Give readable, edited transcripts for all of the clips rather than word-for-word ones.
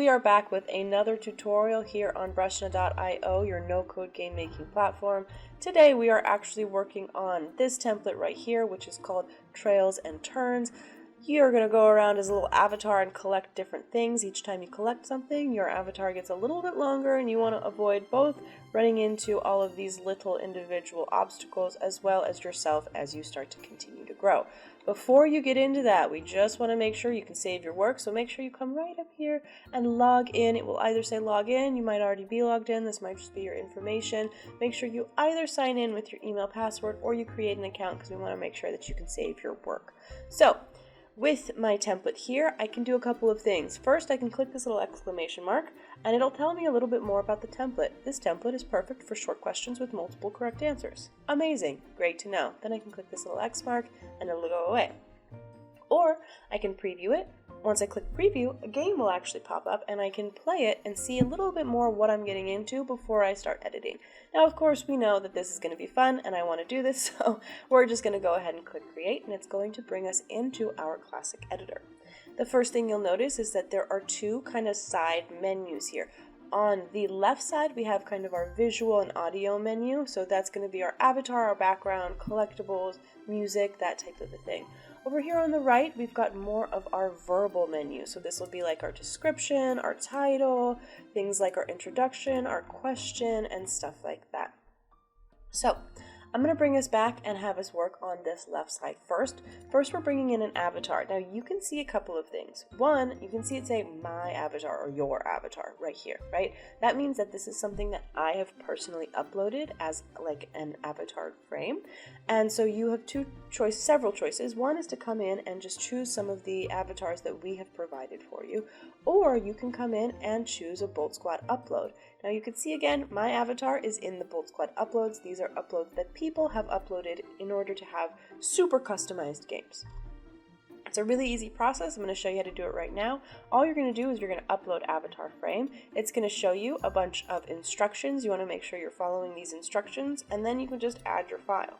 we are back with another tutorial here on Breshna.io, your no-code game making platform. Today we are actually working on this template right here, which is called Trails and Turns. You're going to go around as a little avatar and collect different things. Each time you collect something, your avatar gets a little bit longer, and you want to avoid both running into all of these little individual obstacles as well as yourself as you start to continue to grow. Before you get into that, we just want to make sure you can save your work, so make sure you come right up here and log in. It will either say log in, you might already be logged in, this might just be your information. Make sure you either sign in with your email password or you create an account because we want to make sure that you can save your work. So, with my template here, I can do a couple of things. First, I can click this little exclamation mark, and it'll tell me a little bit more about the template. This template is perfect for short questions with multiple correct answers. Amazing, great to know. Then I can click this little X mark, and it'll go away. Or I can preview it. Once I click preview, a game will actually pop up and I can play it and see a little bit more what I'm getting into before I start editing. Now, of course, we know that this is going to be fun and I want to do this, so we're just going to go ahead and click create, and it's going to bring us into our classic editor. The first thing you'll notice is that there are two kind of side menus here. On the left side, we have kind of our visual and audio menu, so that's going to be our avatar, our background, collectibles, music, that type of a thing. Over here on the right, we've got more of our verbal menu. So this will be like our description, our title, things like our introduction, our question, and stuff like that. So I'm going to bring us back and have us work on this left side first. First, we're bringing in an avatar. Now, you can see a couple of things. One, you can see it say my avatar or your avatar right here, right? That means that this is something that I have personally uploaded as like an avatar frame. And so you have several choices. One is to come in and just choose some of the avatars that we have provided for you. Or you can come in and choose a Bolt Squad upload. Now you can see again, my avatar is in the Bolt Squad uploads. These are uploads that people have uploaded in order to have super customized games. It's a really easy process. I'm going to show you how to do it right now. All you're going to do is you're going to upload avatar frame. It's going to show you a bunch of instructions. You want to make sure you're following these instructions, and then you can just add your file.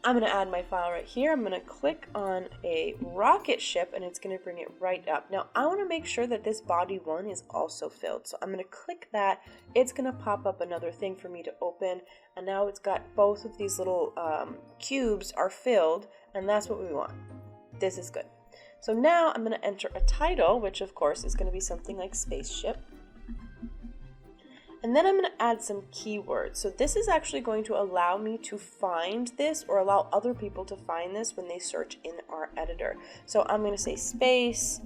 I'm going to add my file right here. I'm going to click on a rocket ship and it's going to bring it right up. Now I want to make sure that this body one is also filled. So I'm going to click that. It's going to pop up another thing for me to open. And now it's got both of these little cubes are filled, and that's what we want. This is good. So now I'm going to enter a title, which of course is going to be something like spaceship. And then I'm going to add some keywords. So this is actually going to allow me to find this or allow other people to find this when they search in our editor. So I'm going to say space,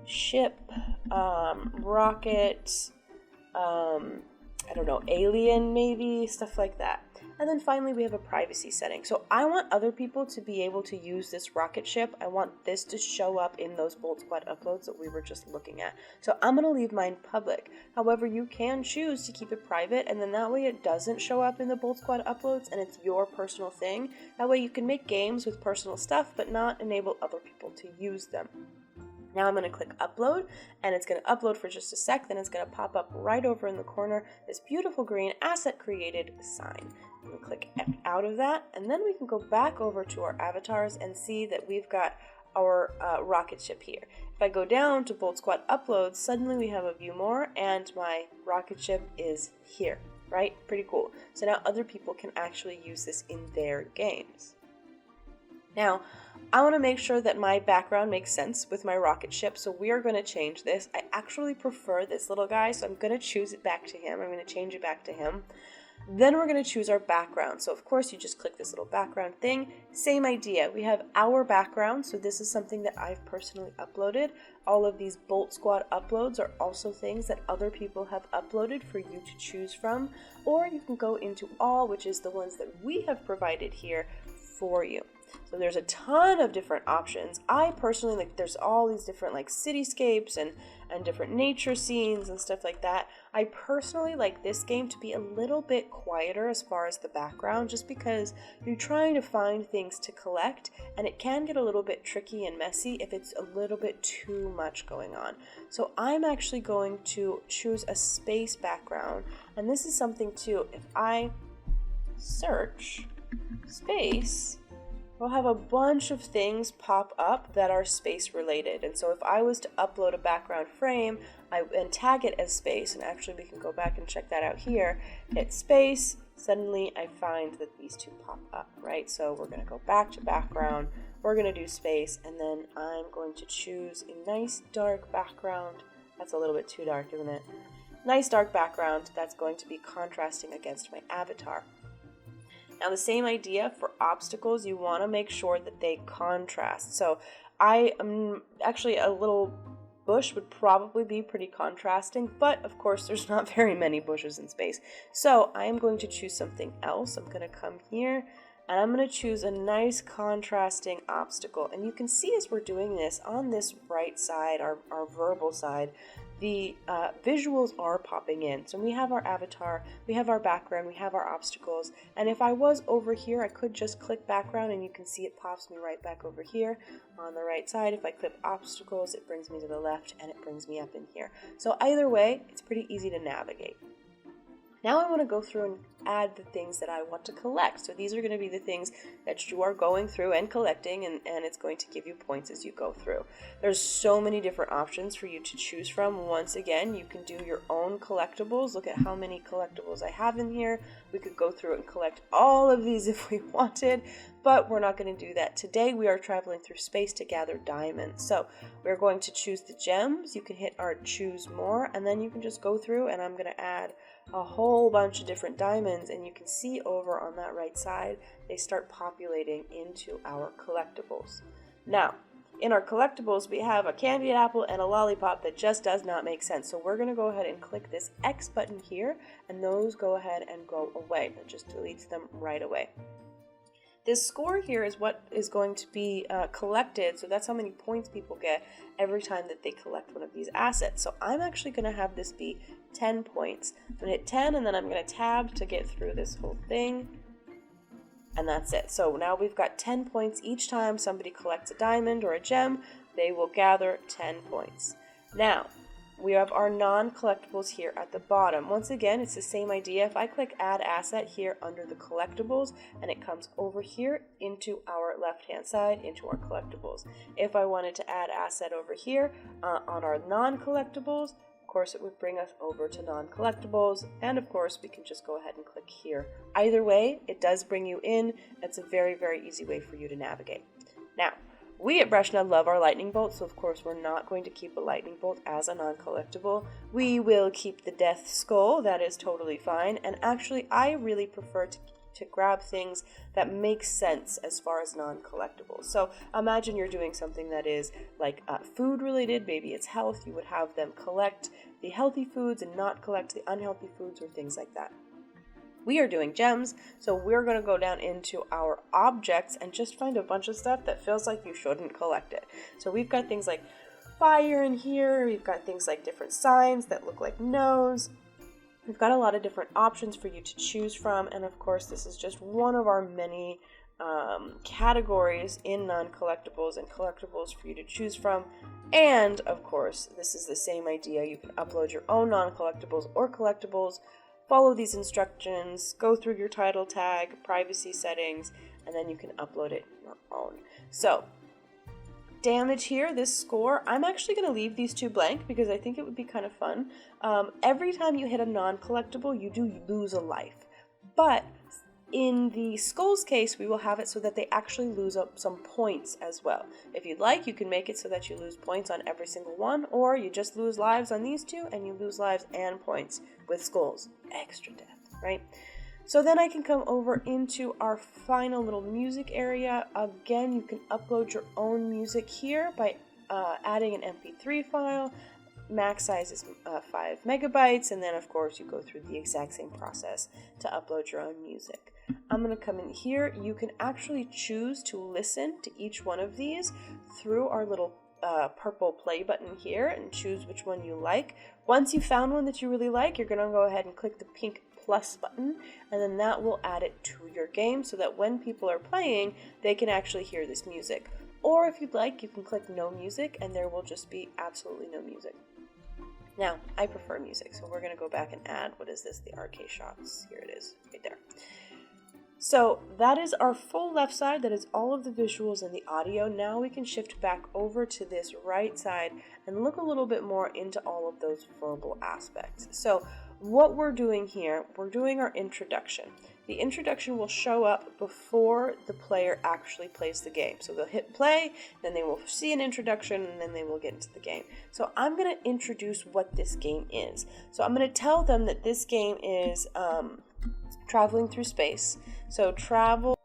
ship, rocket, I don't know, alien maybe, stuff like that. And then finally we have a privacy setting. So I want other people to be able to use this rocket ship. I want this to show up in those Bolt Squad uploads that we were just looking at. So I'm going to leave mine public. However, you can choose to keep it private, and then that way it doesn't show up in the Bolt Squad uploads and it's your personal thing. That way you can make games with personal stuff but not enable other people to use them. Now I'm going to click upload, and it's going to upload for just a sec, then it's going to pop up right over in the corner, this beautiful green asset created sign. I'm going to click out of that, and then we can go back over to our avatars and see that we've got our rocket ship here. If I go down to Bolt Squad uploads, suddenly we have a view more, and my rocket ship is here, right? Pretty cool. So now other people can actually use this in their games. Now, I want to make sure that my background makes sense with my rocket ship, so we are going to change this. I actually prefer this little guy, so I'm going to choose it back to him. I'm going to change it back to him. Then we're going to choose our background. So of course you just click this little background thing. Same idea. We have our background, so this is something that I've personally uploaded. All of these Bolt Squad uploads are also things that other people have uploaded for you to choose from. Or you can go into all, which is the ones that we have provided here for you. So there's a ton of different options. I personally like, there's all these different like cityscapes and different nature scenes and stuff like that. I personally like this game to be a little bit quieter as far as the background, just because you're trying to find things to collect and it can get a little bit tricky and messy if it's a little bit too much going on. So I'm actually going to choose a space background, and this is something too, if I search space, we'll have a bunch of things pop up that are space related. And so if I was to upload a background frame and tag it as space, and actually we can go back and check that out here, hit space, suddenly I find that these two pop up, right? So we're going to go back to background, we're going to do space, and then I'm going to choose a nice dark background. That's a little bit too dark, isn't it? Nice dark background that's going to be contrasting against my avatar. Now the same idea for obstacles, you want to make sure that they contrast. So I am actually a little bush would probably be pretty contrasting, but of course there's not very many bushes in space. So I am going to choose something else. I'm going to come here and I'm going to choose a nice contrasting obstacle. And you can see as we're doing this on this right side, our verbal side, the visuals are popping in. So we have our avatar, we have our background, we have our obstacles. And if I was over here, I could just click background and you can see it pops me right back over here on the right side. If I click obstacles, it brings me to the left and it brings me up in here. So either way, it's pretty easy to navigate. Now I want to go through and add the things that I want to collect. So these are going to be the things that you are going through and collecting, and it's going to give you points as you go through. There's so many different options for you to choose from. Once again, you can do your own collectibles. Look at how many collectibles I have in here. We could go through and collect all of these if we wanted, but we're not going to do that. Today we are traveling through space to gather diamonds. So we're going to choose the gems. You can hit our choose more, and then you can just go through, and I'm going to add a whole bunch of different diamonds, and you can see over on that right side they start populating into our collectibles. Now in our collectibles we have a candied apple and a lollipop that just does not make sense, so we're going to go ahead and click this X button here and those go ahead and go away. That just deletes them right away. This score here is what is going to be collected, so that's how many points people get every time that they collect one of these assets. So I'm actually going to have this be 10 points. I'm going to hit 10 and then I'm going to tab to get through this whole thing. And that's it. So now we've got 10 points each time somebody collects a diamond or a gem, they will gather 10 points. Now, we have our non-collectibles here at the bottom. Once again, it's the same idea. If I click add asset here under the collectibles and it comes over here into our left-hand side into our collectibles. If I wanted to add asset over here on our non-collectibles, of course it would bring us over to non-collectibles, and of course we can just go ahead and click here. Either way, it does bring you in. It's a very, very easy way for you to navigate. Now, we at Breshna love our lightning bolt, so of course we're not going to keep a lightning bolt as a non-collectible. We will keep the death skull, that is totally fine, and actually I really prefer to grab things that make sense as far as non-collectibles. So imagine you're doing something that is like food related, maybe it's health, you would have them collect the healthy foods and not collect the unhealthy foods or things like that. We are doing gems, so we're going to go down into our objects and just find a bunch of stuff that feels like you shouldn't collect it. So we've got things like fire in here, we've got things like different signs that look like nose. We've got a lot of different options for you to choose from, and of course this is just one of our many categories in non-collectibles and collectibles for you to choose from. And of course this is the same idea. You can upload your own non-collectibles or collectibles, follow these instructions, go through your title tag, privacy settings, and then you can upload it your own. So damage here, this score, I'm actually going to leave these two blank because I think it would be kind of fun. Every time you hit a non-collectible, you do lose a life. But in the skulls case, we will have it so that they actually lose up some points as well. If you'd like, you can make it so that you lose points on every single one, or you just lose lives on these two, and you lose lives and points with skulls. Extra death, right? So then I can come over into our final little music area. Again, you can upload your own music here by adding an MP3 file. Max size is 5 megabytes, and then of course you go through the exact same process to upload your own music. I'm going to come in here. You can actually choose to listen to each one of these through our little purple play button here and choose which one you like. Once you've found one that you really like, you're going to go ahead and click the pink plus button, and then that will add it to your game so that when people are playing, they can actually hear this music. Or if you'd like, you can click no music and there will just be absolutely no music. Now, I prefer music, so we're going to go back and add, what is this, the arcade shots. Here it is, right there. So that is our full left side. That is all of the visuals and the audio. Now we can shift back over to this right side and look a little bit more into all of those verbal aspects. So what we're doing here, we're doing our introduction. The introduction will show up before the player actually plays the game. So they'll hit play, then they will see an introduction, and then they will get into the game. So I'm going to introduce what this game is. So I'm going to tell them that this game is traveling through space. So travel.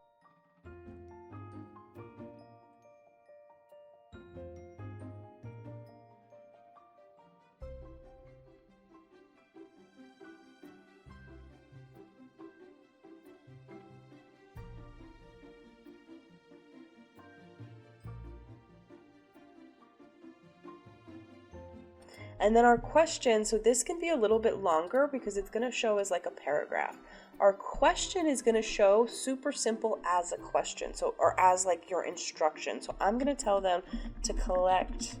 And then our question, so this can be a little bit longer because it's going to show as like a paragraph. Our question is going to show super simple as a question, so or as like your instruction. So I'm going to tell them to collect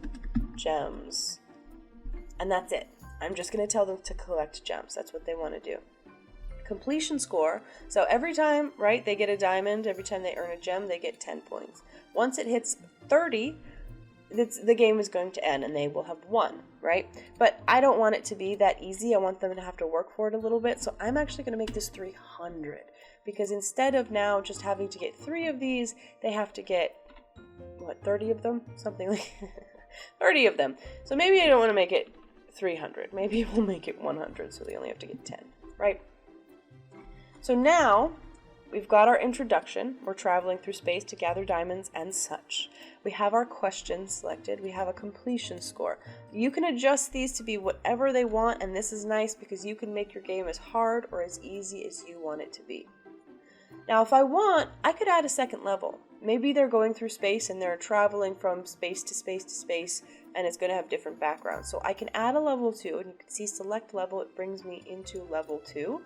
gems, and that's it. I'm just going to tell them to collect gems. That's what they want to do. Completion score, so every time, right, they get a diamond, every time they earn a gem, they get 10 points. Once it hits 30, the game is going to end and they will have won, right? But I don't want it to be that easy. I want them to have to work for it a little bit. So I'm actually going to make this 300 because instead of now just having to get 3 of these, they have to get, 30 of them? Something like 30 of them. So maybe I don't want to make it 300. Maybe we'll make it 100 so they only have to get 10, right? So now we've got our introduction. We're traveling through space to gather diamonds and such. We have our questions selected. We have a completion score. You can adjust these to be whatever they want, and this is nice because you can make your game as hard or as easy as you want it to be. Now, if I want, I could add a second level. Maybe they're going through space and they're traveling from space to space to space, and it's going to have different backgrounds. So I can add a level 2, and you can see select level. It brings me into level 2.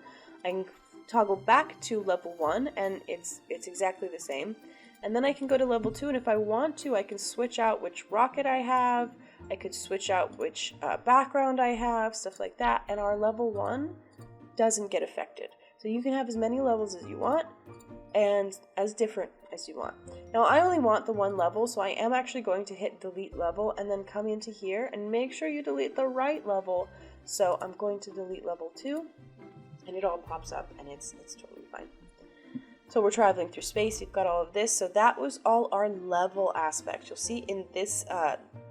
I can toggle back to level 1 and it's exactly the same, and then I can go to level 2, and if I want to I can switch out which rocket I have, I could switch out which background I have, stuff like that, and our level 1 doesn't get affected. So you can have as many levels as you want and as different as you want. Now I only want the 1 level, so I am actually going to hit delete level and then come into here and make sure you delete the right level. So I'm going to delete level 2 and it all pops up and it's totally fine. So we're traveling through space, we've got all of this. So that was all our level aspect. You'll see in this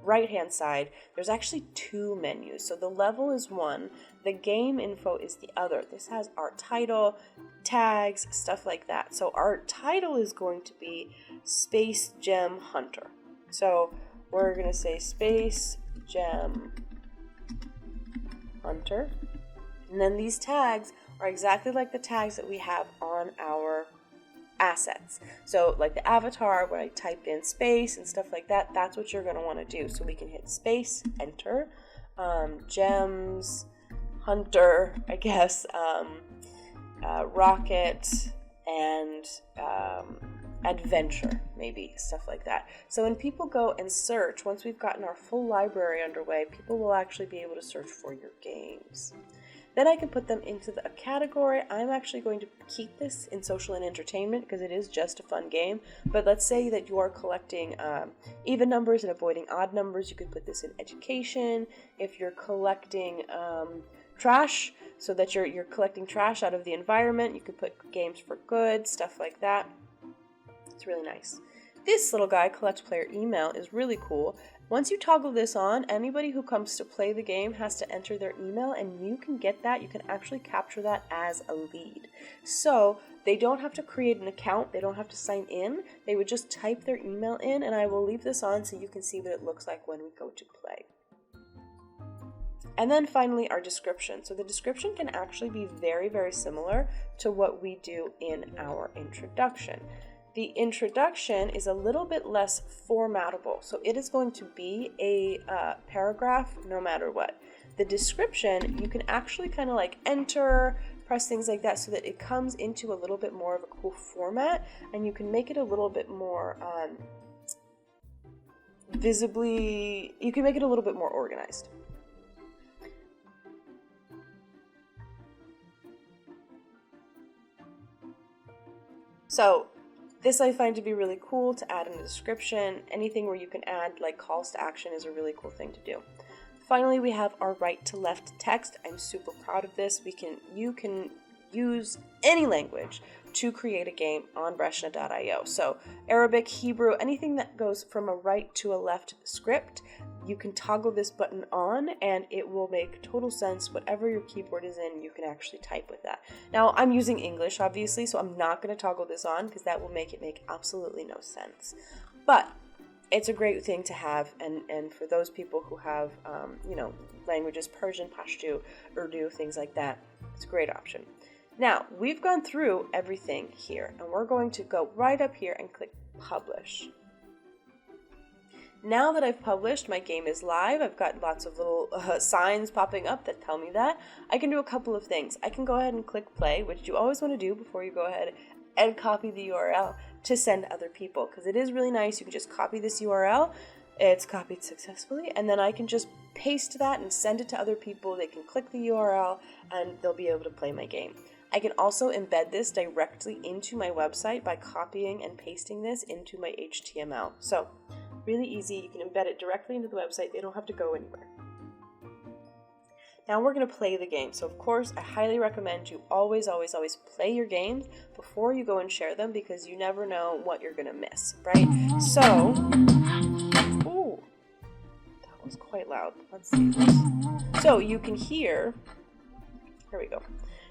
right hand side, there's actually 2 menus. So the level is one, the game info is the other. This has our title, tags, stuff like that. So our title is going to be Space Gem Hunter. So we're going to say Space Gem Hunter. And then these tags are exactly like the tags that we have on our assets. So like the avatar, when I type in space and stuff like that, that's what you're going to want to do. So we can hit space, enter, gems, hunter, I guess, rocket, and adventure, maybe, stuff like that. So when people go and search, once we've gotten our full library underway, people will actually be able to search for your games. Then I can put them into a category. I'm actually going to keep this in social and entertainment because it is just a fun game. But let's say that you are collecting even numbers and avoiding odd numbers. You could put this in education. If you're collecting trash, so that you're collecting trash out of the environment, you could put games for good, stuff like that. It's really nice. This little guy, collect player email, is really cool. Once you toggle this on, anybody who comes to play the game has to enter their email, and you can get that. You can actually capture that as a lead. So they don't have to create an account. They don't have to sign in. They would just type their email in, and I will leave this on so you can see what it looks like when we go to play. And then finally, our description. So the description can actually be very, very similar to what we do in our introduction. The introduction is a little bit less formatable, so it is going to be a paragraph no matter what. The description, you can actually kind of like enter, press things like that so that it comes into a little bit more of a cool format, and you can make it a little bit more visibly, you can make it a little bit more organized. So this I find to be really cool to add in the description. Anything where you can add like calls to action is a really cool thing to do. Finally, we have our right to left text. I'm super proud of this. You can use any language to create a game on Breshna.io. So Arabic, Hebrew, anything that goes from a right to a left script, you can toggle this button on and it will make total sense. Whatever your keyboard is in, you can actually type with that. Now, I'm using English, obviously, so I'm not going to toggle this on because that will make it make absolutely no sense. But it's a great thing to have, and for those people who have, languages, Persian, Pashto, Urdu, things like that, it's a great option. Now, we've gone through everything here, and we're going to go right up here and click Publish. Now that I've published, my game is live. I've got lots of little signs popping up that tell me that. I can do a couple of things. I can go ahead and click Play, which you always want to do before you go ahead and copy the URL to send other people, because it is really nice. You can just copy this URL. It's copied successfully, and then I can just paste that and send it to other people. They can click the URL, and they'll be able to play my game. I can also embed this directly into my website by copying and pasting this into my HTML. So, really easy. You can embed it directly into the website. They don't have to go anywhere. Now we're going to play the game. So, of course, I highly recommend you always play your games before you go and share them, because you never know what you're going to miss, right? So, ooh, that was quite loud. Let's see this. So, you can hear, here we go.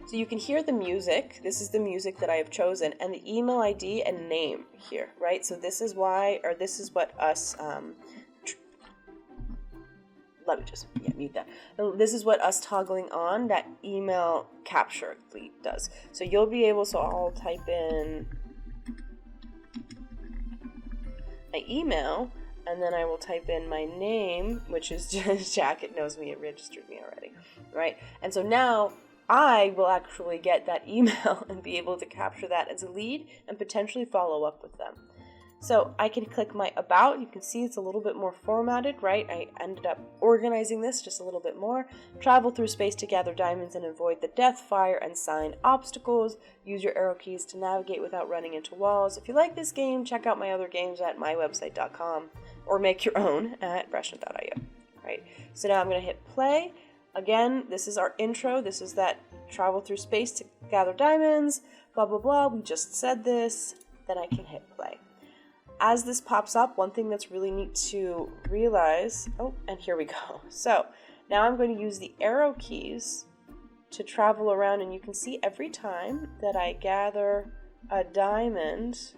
So you can hear the music. This is the music that I have chosen, and the email ID and name here, right? So this is why, or this is what us, let me just, mute that. This is what us toggling on that email capture does. So you'll be able, so I'll type in my email, and then I will type in my name, which is just Jack. It knows me, it registered me already, right? And so now I will actually get that email and be able to capture that as a lead and potentially follow up with them. So I can click my About. You can see it's a little bit more formatted, right? I ended up organizing this just a little bit more. Travel through space to gather diamonds and avoid the death, fire, and sign obstacles. Use your arrow keys to navigate without running into walls. If you like this game, check out my other games at mywebsite.com or make your own at Breshna.io, right? So now I'm going to hit play. Again, this is our intro. This is that travel through space to gather diamonds, blah, blah, blah. We just said this. Then I can hit play. As this pops up, one thing that's really neat to realize, oh, and here we go. So now I'm going to use the arrow keys to travel around, and you can see every time that I gather a diamond,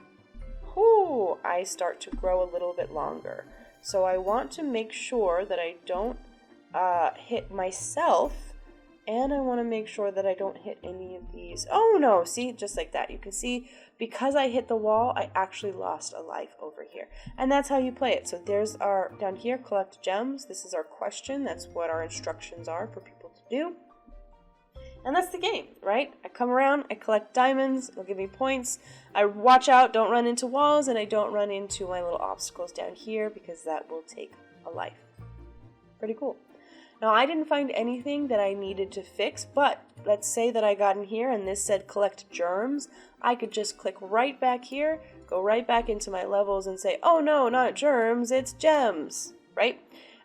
I start to grow a little bit longer. So I want to make sure that I don't hit myself, and I want to make sure that I don't hit any of these. Oh no, see, just like that. You can see, because I hit the wall, I actually lost a life over here. And that's how you play it. So there's our, down here, collect gems. This is our question. That's what our instructions are for people to do. And that's the game, right? I come around, I collect diamonds, it'll give me points. I watch out, don't run into walls, and I don't run into my little obstacles down here, because that will take a life. Pretty cool. Now, I didn't find anything that I needed to fix, but let's say that I got in here and this said collect germs. I could just click right back here, go right back into my levels and say, oh no, not germs, it's gems, right?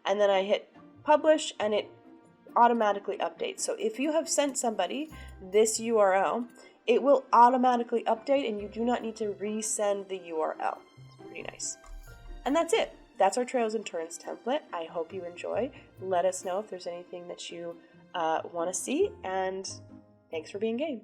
And then I hit publish and it automatically updates. So if you have sent somebody this URL, it will automatically update and you do not need to resend the URL. It's pretty nice. And that's it. That's our Trails and Turns template. I hope you enjoy. Let us know if there's anything that you want to see, and thanks for being game.